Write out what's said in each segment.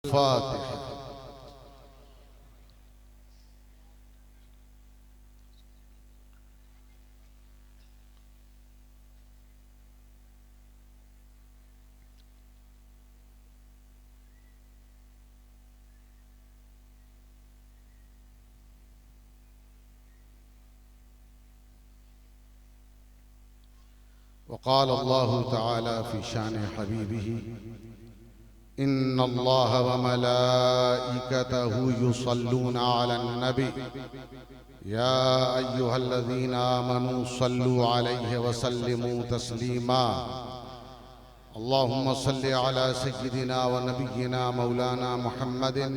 फातिहा। वक़ाल अल्लाहु तआला फ़ी शान हबीबिही इन्नल्लाह व मलाइकतहु युसल्लूना अलन नबी या अय्युहल्लज़ीना आमनू सल्लू अलैहि व सल्लिमू तस्लीमा। अल्लाहुम्मा सल्लि अला सय्यिदिना व नबिय्यिना मौलाना मुहम्मदिन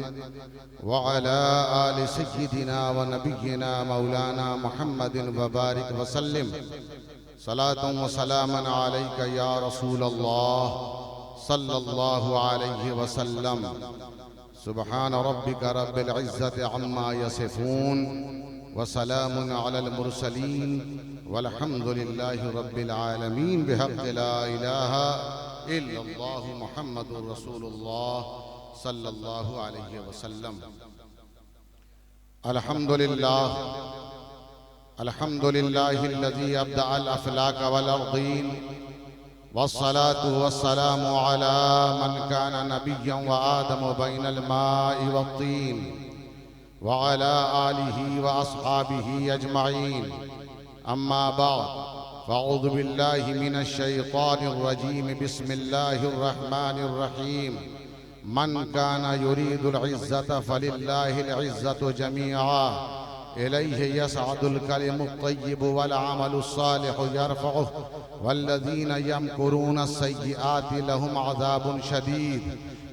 व अला आलि सय्यिदिना व नबिय्यिना मौलाना मुहम्मदिन व बारिक व सल्लिम सलातन व सलामन अलैका या रसूल अल्लाह सल्लल्लाहु अलैहि वसल्लम। सुब्हान रब्बिका रब्बिल इज्जति अम्मा यसिफून व सलामुन अलल मुरसलीन वल्हम्दुलिल्लाहि रब्बिल आलमीन बिहक़्क़ि ला इलाहा इल्लल्लाहु मुहम्मदुर रसूलुल्लाह सल्लल्लाहु अलैहि वसल्लम। अल्हम्दुलिल्लाह अल्हम्दुलिल्लाहिल्लज़ी अब्दअल अफ़लाक वल अर्दीन वस्सलातु वस्सलामु अला मन कान नबिय्यन व आदम बैनल माइ वत्तीन व अला आलिहि व अस्हाबिहि अजमईन। अम्मा बाद फ़अऊज़ु बिल्लाहि मिनश शैतानिर रजीम। बिस्मिल्लाहिर रहमानिर रहीम। मन कान युरीदुल इज़्ज़त फ़लिल्लाहिल इज़्ज़तु जमीआ इलैहि यसअदुल कलिमुत तय्यिबु वल अमलुस सालिहु यरफ़उहु वल्लज़ीना यमकुरूना सय्यिआति लहुम अज़ाबुन शदीद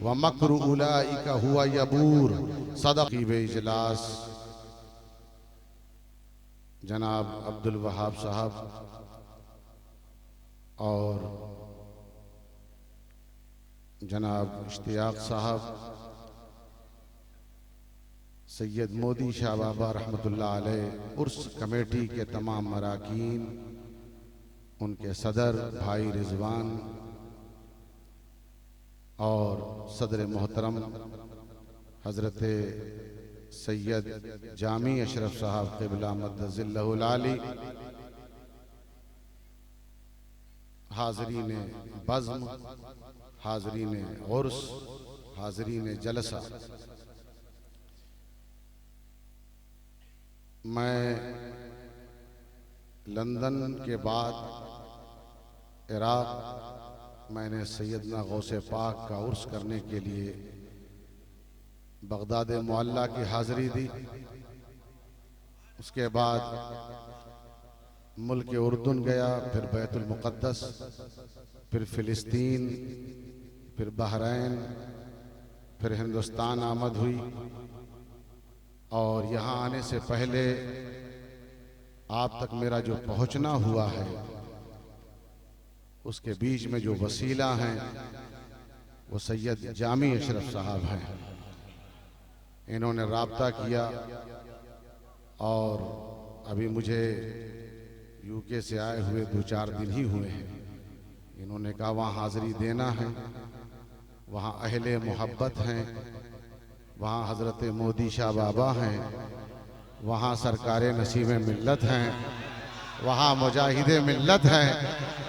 व मक्रु उलाइका हुवा यबूर। सदक़ी व इजलास जनाब अब्दुल वहाब साहब और जनाब इश्तियाक साहब, सैयद मोदी शाह बाबा रहमतुल्लाह अलैह, उर्स कमेटी के तमाम अरकान, उनके सदर भाई रिजवान और सदर मोहतरम हज़रत सैयद जामी अशरफ साहब क़िबला मद्दज़िल्लहुल आली, हाज़रीन बज़्म, हाज़रीन उर्स, हाज़रीन जलसा, मैं लंदन के बाद इराक़ मैंने सैयदना गौसे पाक का उर्स करने के लिए बगदाद मुअल्ला की हाज़िरी दी। उसके बाद मुल्क उर्दुन गया, फिर बैतुल मुक़द्दस, फिर फ़िलिस्तीन, फिर बहरैन, फिर हिंदुस्तान आमद हुई। और यहाँ आने से पहले आप तक मेरा जो पहुँचना हुआ है, उसके बीच में जो वसीला हैं वो सैयद जामी अशरफ साहब हैं। इन्होंने राब्ता किया और अभी मुझे यूके से आए हुए 2-4 दिन ही हुए हैं। इन्होंने कहा वहाँ हाज़िरी देना है, वहाँ अहले मोहब्बत हैं, वहाँ हज़रत मोदी शाह बाबा हैं, वहाँ सरकारे नसीब मिल्लत हैं, वहाँ मुजाहिदे मिल्लत हैं,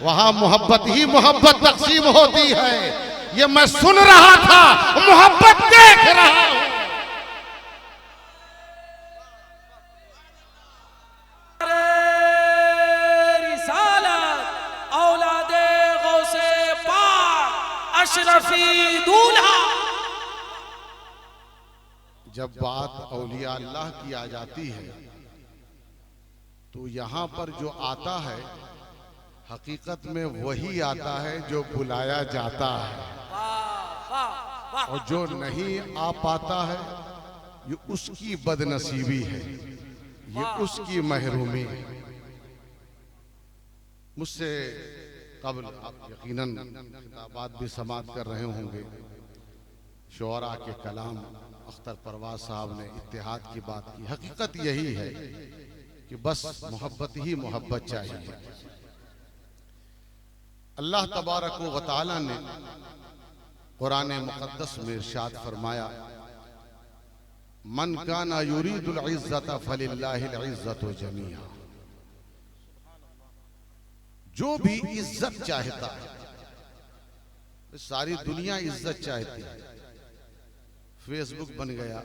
वहाँ मोहब्बत ही मोहब्बत तक़सीम होती है। ये मैं सुन रहा था, मोहब्बत देख रहा हूँ। औलादे गौसे पाक अशरफी दूल्हा। जब बात औलिया अल्लाह की आ जाती है तो यहाँ पर जो आता है हकीकत में वही आता है जो बुलाया जाता है, और जो नहीं आ पाता है ये उसकी बदनसीबी है, ये उसकी महरूमी है। मुझसे कबल आप यकीनन खिताबात भी समात कर रहे होंगे, शुअरा के कलाम अख्तर परवाज साहब ने इत्तेहाद की बात की। हकीकत यही है कि बस मोहब्बत ही मोहब्बत चाहिए। अल्लाह तबारक व तआला ने कुरान मुक़द्दस में इरशाद फरमाया, मन काना युरीदुल इज़्ज़त फलिल्लाहिल इज़्ज़तु जमीआ। जो भी इज्जत चाहता है, सारी दुनिया इज्जत चाहती है। फेसबुक बन गया,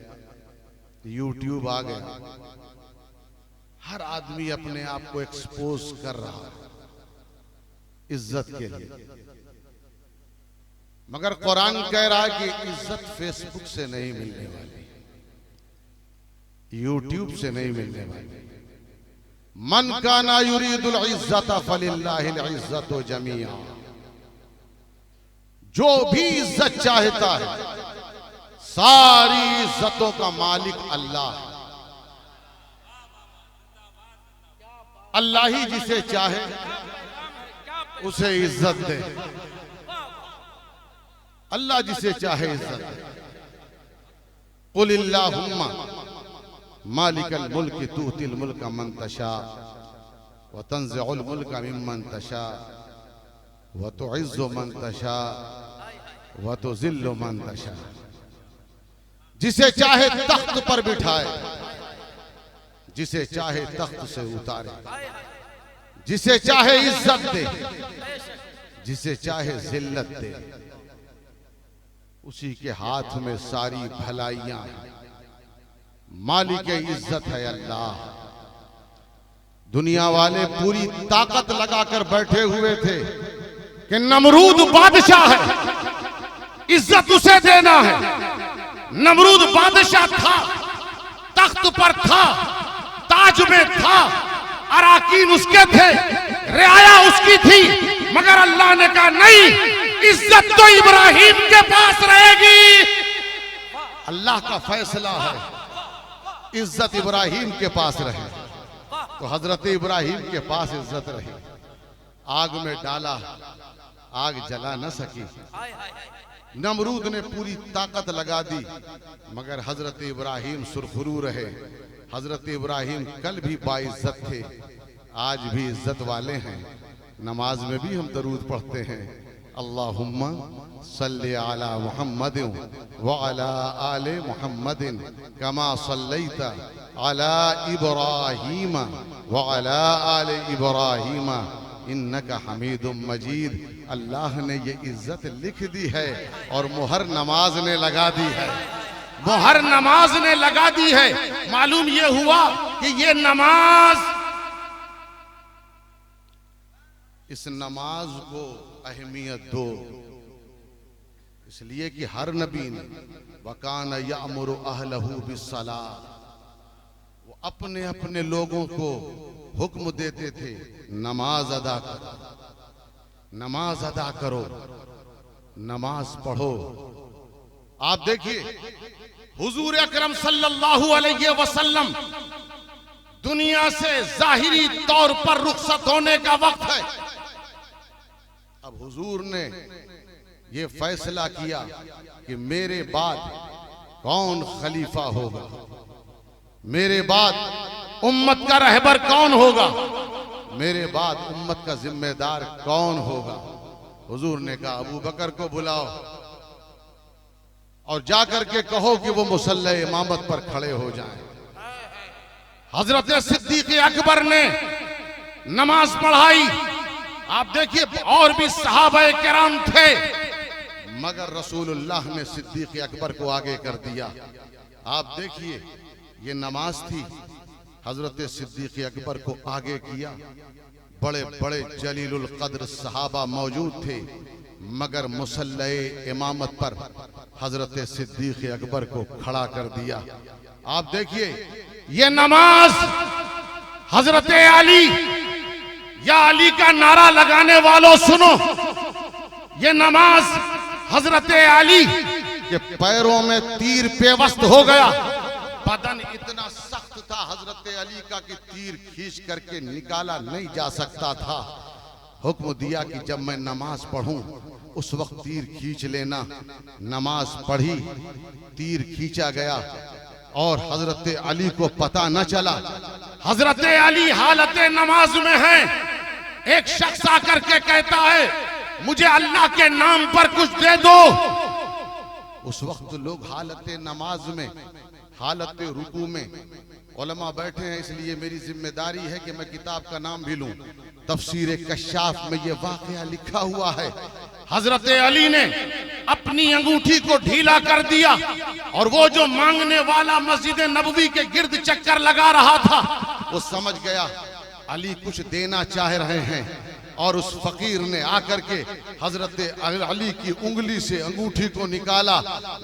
यूट्यूब आ गया, हर आदमी अपने आप को एक्सपोज कर रहा है इज्जत के लिए। मगर कुरान कह रहा है कि इज्जत फेसबुक से नहीं मिलने वाली, यूट्यूब से नहीं मिलने वाली। मन काना युरीदुल इज़्ज़त फलिल्लाहिल इज़्ज़तु जमीआ। जो भी इज्जत चाहता है, सारी इज्जतों का मालिक अल्लाह है। अल्लाह ही जिसे चाहे उसे इज्जत दे, अल्लाह जिसे चाहे इज्जत दे। कुलिल्लाहुम्मा मालिकल मुल्क तुतिल मुल्क मन तशा व तंज़िउल मुल्क मिम्मन तशा व तुइज़्ज़ु मन तशा व तुज़िल्लु मन तशा। जिसे चाहे तख्त पर बिठाए, जिसे चाहे तख्त से उतारे, जिसे चाहे इज्जत दे, जिसे चाहे जिल्लत दे। उसी के हाथ में सारी भलाइयां हैं। मालिक इज्जत है अल्लाह। दुनिया वाले पूरी ताकत लगाकर बैठे हुए थे कि नमरूद बादशाह है, इज्जत उसे देना है। नमरूद बादशाह था, तख्त पर था, ताज में था, अराकीन उसके थे, रियाया उसकी थी। मगर अल्लाह ने कहा नहीं, इज्जत तो इब्राहिम के पास रहेगी। अल्लाह का फैसला है, इज्जत इब्राहिम के पास रहे। तो हजरत इब्राहिम के पास इज्जत रही। आग में डाला, आग जला न सकी। नमरूद ने पूरी ताकत लगा दी, मगर हजरत इब्राहिम सुरखरू रहे। हजरत इब्राहिम कल भी बाइज्जत थे, आज भी इज्जत वाले हैं। नमाज में भी हम दरूद पढ़ते हैं, अल्लाहुम्मा सल्ली अला मुहम्मदिन व अला आले मुहम्मदिन कमा सल्लैता अला इब्राहीम व अला आले इब्राहीम इन्नका हमीदुम मजीद। अल्लाह ने ये इज्जत लिख दी है और मुहर नमाज ने लगा दी है, मुहर नमाज ने लगा दी है। मालूम ये हुआ कि ये नमाज, इस नमाज को अहमियत दो, इसलिए कि हर नबी ने वकान यामुरु अहलहू बिस्सलाह, वो अपने अपने लोगों को हुक्म देते थे नमाज अदा करो, नमाज अदा करो, नमाज पढ़ो। आप देखिए हुजूर अकरम सल्लल्लाहु अलैहि वसल्लम दुनिया से जाहिरी तौर पर रुखसत होने का वक्त है। अब हुजूर ने ये फैसला किया कि मेरे बाद कौन खलीफा होगा, मेरे बाद उम्मत का रहबर कौन होगा, मेरे बाद उम्मत का जिम्मेदार कौन होगा। हुजूर ने कहा अबू बकर को बुलाओ और जाकर के कहो कि वो मुसल्ला इमामत पर खड़े हो जाएं। हजरत सिद्दीक अकबर ने नमाज पढ़ाई। आप देखिए और भी सहाबा किराम थे, मगर रसूलुल्लाह ने सिद्दीक अकबर को आगे कर दिया। आप देखिए ये नमाज थी, हजरत सिद्दीक अकबर को आगे किया। बड़े बड़े जलीलुल कद्र सहाबा मौजूद थे, मगर मुसल्ला इमामत पर हजरत सिद्दीक अकबर को खड़ा कर दिया। आप देखिए ये नमाज हजरत अली, या अली का नारा लगाने वालों सुनो, ये नमाज हजरत अली के पैरों में तीर पेवस्त हो गया। बदन इतना सख्त था हजरत अली का कि तीर खींच करके निकाला नहीं जा सकता था। हुक्म दिया कि जब मैं नमाज पढ़ूं उस वक्त तीर खींच लेना। नमाज पढ़ी, तीर खींचा गया और हजरत अली को पता न चला। हजरत अली हालत नमाज में है। एक शख्स आकर के कहता है मुझे अल्लाह के नाम पर कुछ दे दो। उस वक्त लोग हालत नमाज में, हालत रुकू में, उलमा बैठे हैं, इसलिए मेरी जिम्मेदारी है कि मैं किताब का नाम भी लूं। तफसीर कश्शाफ में ये वाकया लिखा हुआ है, हजरत अली ने अपनी अंगूठी को ढीला कर दिया और वो जो मांगने वाला मस्जिद नबवी के गिर्द चक्कर लगा रहा था, वो समझ गया अली कुछ देना चाह रहे हैं, और उस फकीर ने आकर के हजरत अली की उंगली से अंगूठी को निकाला,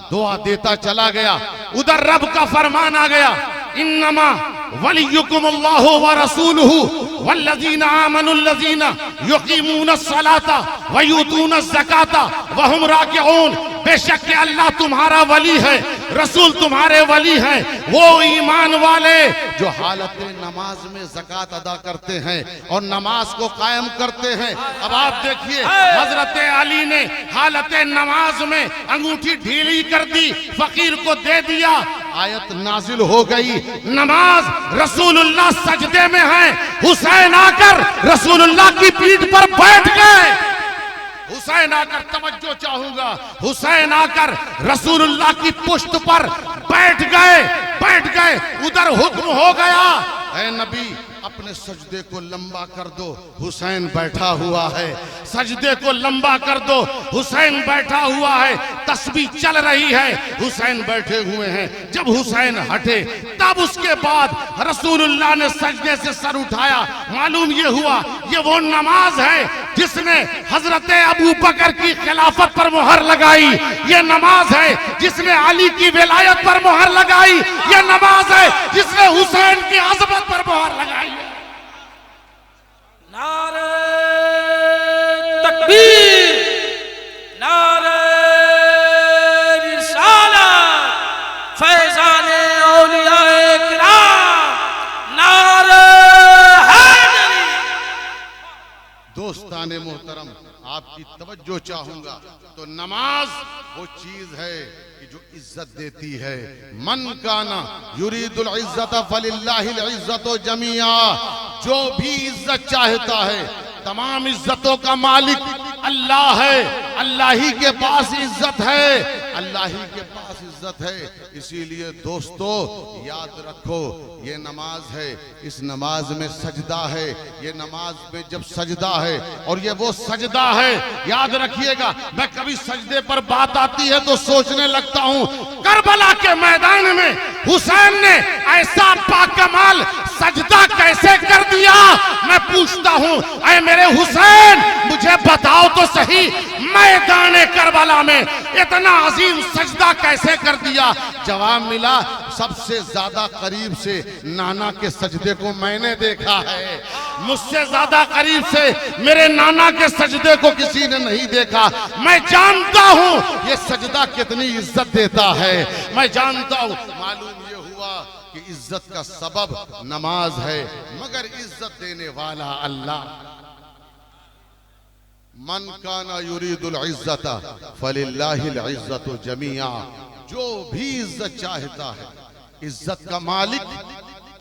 दुआ देता चला गया। उधर रब का फरमान आ गया, इन्नमा वलियुकुमुल्लाहु व रसूलुहु वल्लज़ीना आमनुल्लज़ीना युकीमूनस्सलाता व यूतूनज़्ज़काता व हुम राकिऊन। बेशक कि अल्लाह तुम्हारा वली है, रसूल तुम्हारे वली हैं, वो ईमान वाले जो हालत नमाज में ज़कात अदा करते हैं और नमाज को कायम करते हैं। अब आप देखिए, हजरत अली ने हालत नमाज में अंगूठी ढीली कर दी, फकीर को दे दिया, आयत नाजिल हो गई, नमाज रसूलुल्लाह सजदे में हैं, हुसैन आकर रसूलुल्लाह की पीठ पर बैठ गए। हुसैन आकर, तवज्जो चाहूंगा, हुसैन आकर रसूलुल्लाह की पुश्त पर बैठ गए। उधर हुक्म हो गया, ऐ नबी अपने सजदे को लंबा कर दो, हुसैन बैठा हुआ है, सजदे को लंबा कर दो, हुसैन बैठा हुआ है, तस्बीह चल रही है, हुसैन बैठे हुए हैं। जब हुसैन हटे तब उसके बाद रसूलुल्लाह ने सजदे से सर उठाया। मालूम ये हुआ ये वो नमाज है जिसने हजरत अबू बकर की खिलाफत पर मुहर लगाई, ये नमाज है जिसने अली की विलायत पर मुहर लगाई, ये नमाज है जिसने हुसैन की अज़मत पर मुहर लगाई। नारे तकबीर, नारे रिसालत, फैज़ाने औलियाए किराम, नारे हैदरी। दोस्ताने मोहतरम, आपकी तवज्जो चाहूंगा, तो नमाज वो चीज है कि जो इज्जत देती है। मन काना युरीदुल इज्जत फलिल्लाहिल इज्जतु जमीआ, जो भी इज्जत चाहता है, तमाम इज्जतों का मालिक अल्लाह है, अल्लाह ही के पास इज्जत है, अल्लाह ही के पास इज्जत है। इसीलिए दोस्तों याद रखो, ये नमाज है, इस नमाज में सजदा है, ये नमाज में जब सजदा है, और ये वो सजदा है, याद रखिएगा। मैं कभी सजदे पर बात आती है तो सोचने लगता हूँ, करबला के मैदान में हुसैन ने ऐसा बाकमाल सजदा कैसे कर दिया। मैं पूछता हूँ, ऐ मेरे हुसैन मुझे बताओ तो सही, मैदान करबला में इतना अजीम सजदा कैसे कर दिया। जवाब मिला, सबसे ज्यादा करीब से नाना के सजदे को मैंने देखा है, मुझसे ज्यादा करीब से मेरे नाना के सजदे को किसी ने नहीं देखा। मैं जानता हूँ ये सजदा कितनी इज्जत देता है, मैं जानता हूँ। मालूम ये हुआ कि इज्जत का सबब नमाज है, मगर इज्जत देने वाला अल्लाह। मन काना युरीदुल इज्जत फलिल्लाहिल इज्जतु जमीआ, जो भी इज्जत चाहता है, इज्जत का मालिक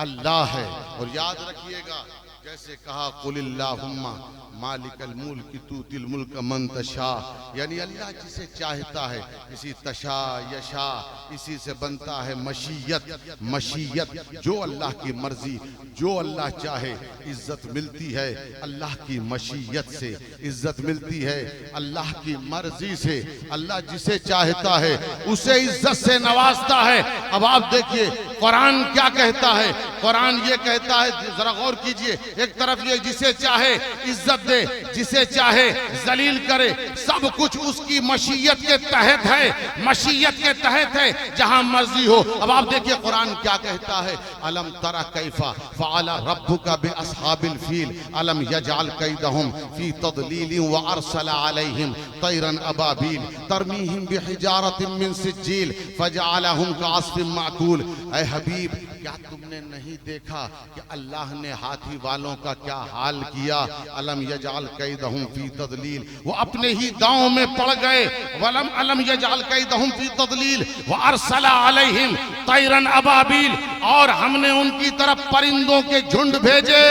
अल्लाह है। और याद रखिएगा, जैसे कहा कुलिल्लाहुम्मा मालिकल मुल्क तूतिल मुल्क मन तशा, यानी अल्लाह जिसे चाहता है, इसी तशा यशा, इसी से बनता है मशीयत। मशीयत जो अल्लाह की मर्जी, जो अल्लाह चाहे इज्जत मिलती है, अल्लाह की मशीयत से इज्जत मिलती है, अल्लाह की मर्जी से। अल्लाह जिसे चाहता है उसे इज्जत से नवाजता है। अब आप देखिए कुरान क्या कहता है, कुरान ये कहता है, जरा गौर कीजिए, एक तरफ ये जिसे चाहे इज्जत दे, जिसे चाहे जलील करे, सब कुछ उसकी मशीयत के तहत है, मशीयत के तहत है, जहां मर्जी हो। अब आप देखिए कुरान क्या कहता है, अलम तरा कैफा फअला रब्बुका बिअस्हाबिल फील अलम यजअल कैदहुम फी तदलील व अरसला अलैहिम तैरन अबाबील तरमीहिम बिहिजारतिन मिन सिज्जील फजअलहुम कअस्फिन माकूल। ऐ हबीब, क्या तुमने नहीं देखा कि अल्लाह ने हाथी वालों का क्या हाल किया। अलम यजअल कैदहुम फी तदलील, वो अपने ही दांव में पड़ गए। वलम अलम यजअल कैदहुम फी तदलील व अरसला अलैहिम तैरन अबाबील, और हमने उनकी तरफ परिंदों के झुंड भेजे।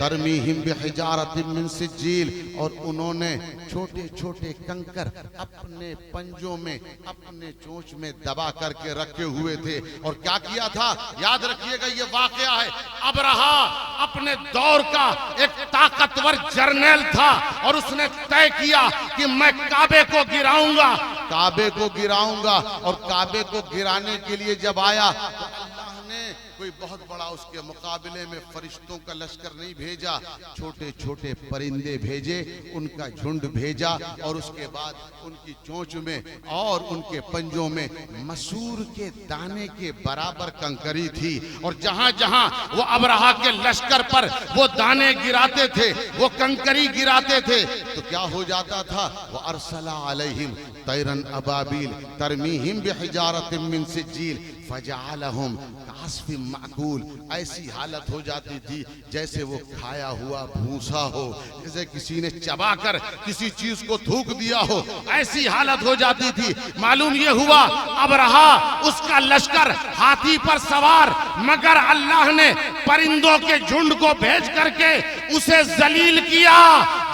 तरमीहिम बिहिजारतिम मिन सिज्जील, और उन्होंने छोटे छोटे कंकर अपने पंजों में, अपने चोंच में दबा करके रखे हुए थे। और क्या किया था, याद रखिएगा ये वाकया है। अबरहा अपने दौर का एक ताकतवर जर्नैल था और उसने तय किया कि मैं काबे को गिराऊंगा, काबे को गिराऊंगा। और काबे को गिराने के लिए जब आया तो अल्लाह ने कोई बहुत बड़ा उसके मुकाबले में फरिश्तों का लश्कर नहीं भेजा, छोटे छोटे परिंदे भेजे, उनका झुंड भेजा, और उसके बाद उनकी चोंच में और उनके पंजों में मसूर के दाने के बराबर कंकरी थी। और जहां जहां वो अबरहा के लश्कर पर वो दाने गिराते थे, वो कंकरी गिराते थे, तो क्या हो जाता था, वो अरसला अलैहिम तैरन अबाबिल तरमीहिम बिहिजारतिम मिन सिज्जील फजअलहुम कास्फिम माकूल। ऐसी हालत हो जाती थी जैसे वो खाया हुआ भूसा हो, जैसे किसी ने चबाकर किसी चीज को थूक दिया हो, ऐसी हालत हो जाती थी। मालूम ये हुआ अबरहा उसका लश्कर हाथी पर सवार, मगर अल्लाह ने परिंदों के झुंड को भेज करके उसे जलील किया।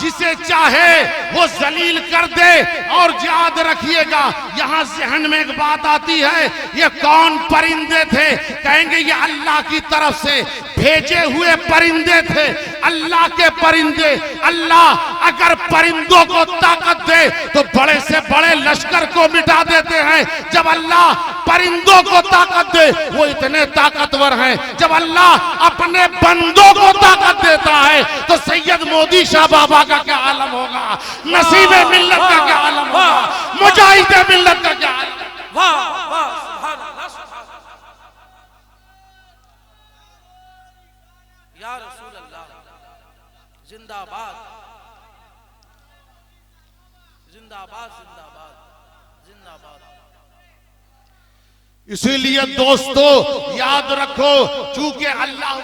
जिसे चाहे वो जलील कर दे। और याद रखिएगा, यहां जहन में एक बात आती है, ये कौन परिंदे थे? कहेंगे ये अल्लाह की तरफ से भेजे हुए परिंदे थे, अल्लाह के परिंदे। अल्लाह अगर परिंदों को ताकत दे तो बड़े से बड़े लश्कर को मिटा देते हैं। जब अल्लाह परिंदों को ताकत दे, वो इतने ताकतवर हैं। जब अल्लाह अपने बंदों को ताकत देता है तो सैयद मोदी शाह बाबा का क्या आलम होगा, नसीबे मिल्लत का क्या आलम होगा, मुजाहिदे मिल्लत का क्या आलम। वाह वाह, सुभान अल्लाह, सुभान अल्लाह। या रसूल अल्लाह, जिंदाबाद जिंदाबाद जिंदाबाद जिंदाबाद। इसीलिए दोस्तों याद रखो, चूंकि अल्लाह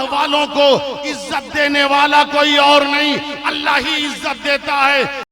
वालों को इज्जत देने वाला कोई और नहीं, अल्लाह ही इज्जत देता है।